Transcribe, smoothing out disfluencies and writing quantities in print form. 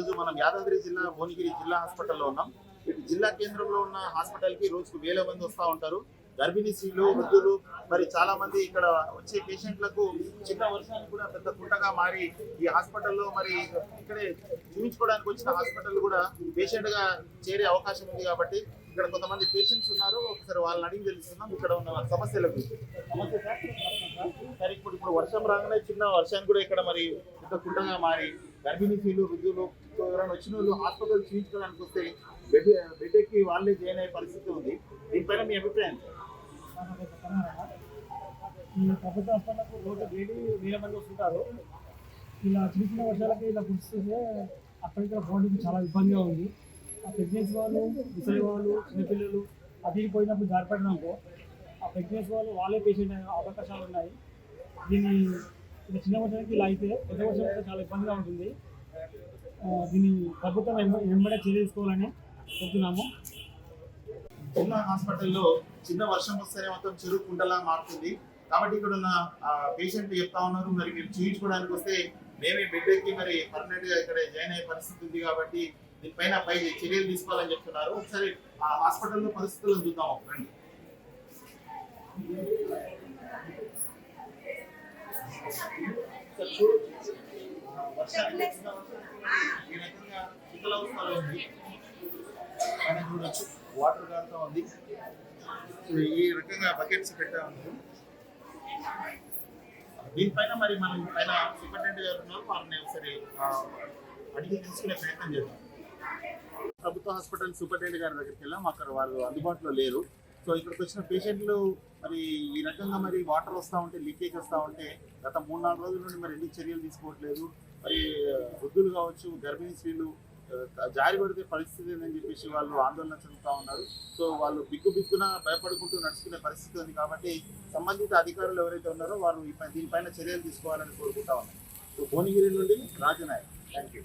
ఈరోజు మనం యాదాద్రి జిల్లా భువనగిరి జిల్లా హాస్పిటల్లో ఉన్నాం. ఇటు జిల్లా కేంద్రంలో ఉన్న హాస్పిటల్కి రోజుకు వేల మంది వస్తూ ఉంటారు. గర్భిణీ స్త్రీలు, వృద్ధులు, మరి చాలా మంది ఇక్కడ వచ్చే పేషెంట్లకు చిన్న వర్షానికి కూడా పెద్ద కుంటగా మారి ఈ హాస్పిటల్లో మరి ఇక్కడే చూపించుకోవడానికి వచ్చిన హాస్పిటల్ కూడా పేషెంట్ గా చేరే అవకాశం ఉంది. కాబట్టి ఇక్కడ కొంతమంది పేషెంట్స్ ఉన్నారు. ఒకసారి వాళ్ళని అడిగి తెలుస్తున్నాం ఇక్కడ ఉన్న సమస్యల గురించి. నమస్తే సార్. ఇప్పుడు వర్షం రాగానే చిన్న వర్షానికి కూడా ఇక్కడ మరి పెద్ద కుంటగా మారి గర్భిణీ స్త్రీలు, వృద్ధులు ఎవరైనా వచ్చిన వాళ్ళు హాస్పిటల్ చూపించుకోవడానికి వస్తే బెడ్ ఎక్కి వాళ్ళే జాయిన్ అయ్యే పరిస్థితి ఉంది. దీనిపైన మీ అభిప్రాయం? ఈ ప్రభుత్వ హాస్పిటల్కు రోజు డైలీ వేల మంది వస్తుంటారు. ఇలా చిన్న చిన్న వర్షాలకి ఇలా గుర్తిస్తే అక్కడిక్కడ పోవడానికి చాలా ఇబ్బందిగా ఉంది. ఆ ప్రెగ్నెన్సీ వాళ్ళు, ముసలి వాళ్ళు, చిన్నపిల్లలు అటు పోయినప్పుడు జారిపడినాకో ఆ ప్రెగ్నెన్సీ వాళ్ళు వాళ్ళే పేషెంట్ అయ్యే అవకాశాలు ఉన్నాయి. దీన్ని ఇలా చిన్న వర్షానికి ఇలా అయితే పెద్ద వర్షం అయితే చాలా ఇబ్బందిగా ఉంటుంది. దీన్ని ప్రభుత్వం వెంబడే చర్య తీసుకోవాలని చెప్తున్నాము. జిల్లా హాస్పిటల్లో చిన్న వర్షం వస్తేనే మొత్తం చెరువు కుండలా మారుతుంది. కాబట్టి ఇక్కడ ఉన్న పేషెంట్ చెప్తా ఉన్నారు, మరి మీరు చూయించుకోవడానికి వస్తే మేమే బెడ్ ఎక్కి మరి పర్మనెంట్ గా ఇక్కడ జాయిన్ అయ్యే పరిస్థితి ఉంది. కాబట్టి దీనిపైన పై చర్యలు తీసుకోవాలని చెప్తున్నారు. ఒకసారి ఆ హాస్పిటల్లో పరిస్థితులను చూద్దాం. రండి. చూడొచ్చు, వాటర్ కారుతా ఉంది. ఈ రకంగా బకెట్స్ పెట్టా ఉన్నారు. దీనిపైన మరి మనం పైన సూపరింటెండెంట్ గారు ఉన్నారు, వారిని ఒకసారి అడిగి తీసుకునే ప్రయత్నం చేద్దాం. ప్రభుత్వ హాస్పిటల్ సూపరింటెండెంట్ గారి దగ్గరికి వెళ్ళాం. అక్కడ వారు అందుబాటులో లేరు. సో ఇక్కడికి వచ్చిన పేషెంట్లు మరి ఈ రకంగా మరి వాటర్ వస్తూ ఉంటే, లీకేజ్ వస్తూ ఉంటే గత 3-4 రోజుల నుండి మరి ఎందుకు చర్యలు తీసుకోవట్లేదు? మరి వృద్ధులు కావచ్చు, గర్భిణీ స్త్రీలు జారి పడితే పరిస్థితి ఏందని చెప్పేసి వాళ్ళు ఆందోళన చెందుతూ ఉన్నారు. సో వాళ్ళు బిగ్గున భయపడుకుంటూ నడుచుకునే పరిస్థితి ఉంది. కాబట్టి సంబంధిత అధికారులు ఎవరైతే ఉన్నారో వారు దీనిపైన చర్యలు తీసుకోవాలని కోరుకుంటా ఉన్నారు. సో భువనగిరి నుండి రాజనాయక్. Thank you.